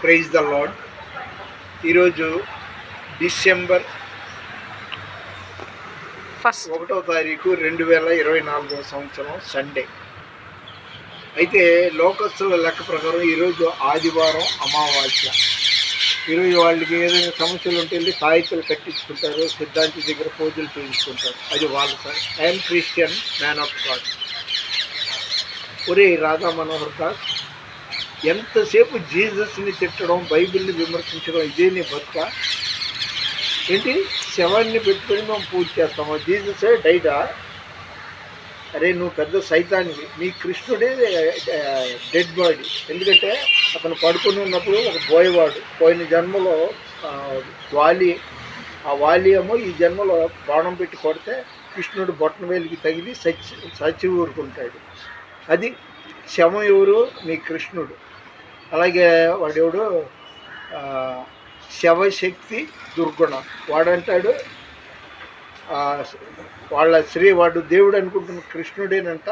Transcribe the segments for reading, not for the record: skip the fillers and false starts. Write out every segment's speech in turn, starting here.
Praise the Lord. ఈరోజు December 1వ తారీఖు 2024 సంవత్సరం సండే. అయితే లోకస్తుల లెక్క ప్రకారం ఈరోజు ఆదివారం అమావాస్య. ఈరోజు వాళ్ళకి ఏదైనా సమస్యలు ఉంటే వెళ్ళి సాహిత్యాలు కట్టించుకుంటారు, సిద్ధాంతి దగ్గర పూజలు చేయించుకుంటారు. అది వాళ్ళ sir. I'm Christian, man of God. ఒరే రాధా మనోహర్ దాస్, ఎంతసేపు జీసస్ని తిట్టడం, బైబిల్ని విమర్శించడం, ఇదే నీ బతుక ఏంటి? శవాన్ని పెట్టుకొని మేము పూజ చేస్తాము. జీససే డైడా? అరే నువ్వు పెద్ద సైతానివి. మీ కృష్ణుడే డెడ్ బాడీ. ఎందుకంటే అతను పడుకుని ఉన్నప్పుడు ఒక బోయవాడు పోయిన జన్మలో వాలి, ఆ వాలి ఏమో ఈ జన్మలో బాణం పెట్టి కొడితే కృష్ణుడు బొట్టన వేలికి తగిలి చచ్చి ఊరుకుంటాడు. అది శవం ఎవరు? మీ కృష్ణుడు. అలాగే వాడెవడు శవశక్తి దుర్గుణ. వాడంటాడు వాడు దేవుడు అనుకుంటున్న కృష్ణుడేనంట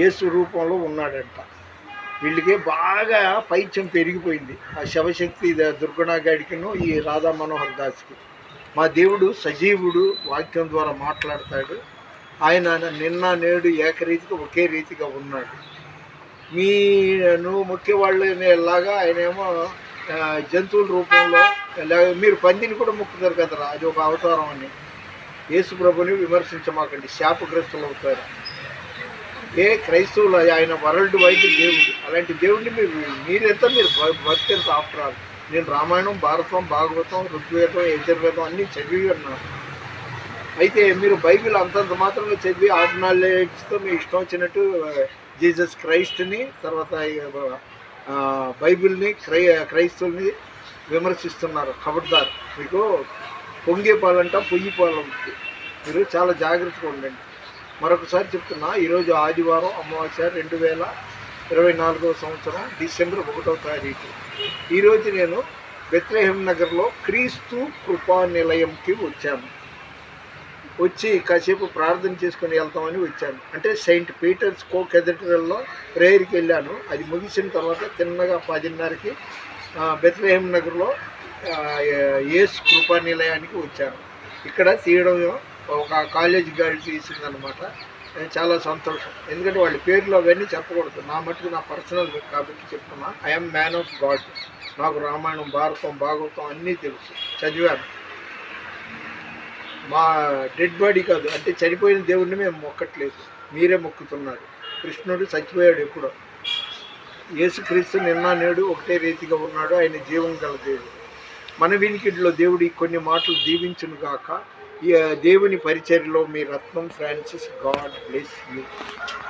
యేసు రూపంలో ఉన్నాడంట. వీళ్ళకి బాగా పైత్యం పెరిగిపోయింది ఆ శవశక్తి దుర్గుణ గాడికిను ఈ రాధా మనోహర్ దాస్కి. మా దేవుడు సజీవుడు, వాక్యం ద్వారా మాట్లాడతాడు. ఆయన నిన్న నేడు ఏకరీతిగా ఒకే రీతిగా ఉన్నాడు. నువ్వు ముఖ్య వాళ్ళలాగా ఆయనేమో జంతువుల రూపంలో, మీరు పందిని కూడా మొక్కుతారు కదరా, అది ఒక అవతారం అని. యేసు ప్రభుని విమర్శించమాకండి, శాపగ్రస్తులు అవుతారు. క్రైస్తవులు ఆయన వరల్డ్ వైడ్ దేవుడు. అలాంటి దేవుడిని మీరు బతికెంత ఆఫ్టర్ ఆల్. నేను రామాయణం, భారతం, భాగవతం, ఋగ్వేదం, యజుర్వేదం అన్నీ చదివి ఉన్నాను. అయితే మీరు బైబిల్ అంతంత మాత్రంగా చదివి హాఫ్ నాలెడ్జ్తో మీ ఇష్టం వచ్చినట్టు జీసస్ క్రైస్ట్ని, తర్వాత బైబిల్ని, క్రైస్తవుల్ని విమర్శిస్తున్నారు. ఖబర్దార్, మీకు పొంగే పాలంట పొయ్యి పాలంటే మీరు చాలా జాగ్రత్తగా ఉండండి. మరొకసారి చెప్తున్నా, ఈరోజు ఆదివారం అమావాస్య 2024 సంవత్సరం డిసెంబర్ 1వ తారీఖు. ఈరోజు నేను బెత్లెహేమ్ నగర్లో క్రీస్తు కృపా నిలయంకి వచ్చి కాసేపు ప్రార్థన చేసుకుని వెళ్తామని వచ్చాను. అంటే సెయింట్ పీటర్స్ కో-కెథడ్రల్లో ప్రేయర్కి వెళ్ళాను. అది ముగిసిన తర్వాత తిన్నగా 10:30కి బెత్లెహేమ్ నగర్లో యేసు కృపా నిలయానికి వచ్చాను. ఇక్కడ తీయడం ఒక కాలేజ్ గైడ్ తీసిందనమాట. చాలా సంతోషం. ఎందుకంటే వాళ్ళ పేర్లు అవన్నీ చెప్పకూడదు. నా మటుకు నా పర్సనల్ కాబట్టి చెప్తున్నా. I'm man of God. నాకు రామాయణం, భారతం, భాగవతం అన్నీ తెలుసు, చదివాను. మా డెడ్ బాడీ కాదు, అంటే చనిపోయిన దేవుడిని మేము మొక్కట్లేదు, మీరే మొక్కుతున్నారు. కృష్ణుడు చచ్చిపోయాడు ఎప్పుడో. యేసుక్రీస్తు నిన్న నేడు ఒకటే రీతిగా ఉన్నాడు. ఆయన జీవం గల దేవుడు. మన వినికిడిలో దేవుడి కొన్ని మాటలు దీవించును గాక. ఈ దేవుని పరిచర్యలో మీ రత్నం ఫ్రాన్సిస్. God bless you.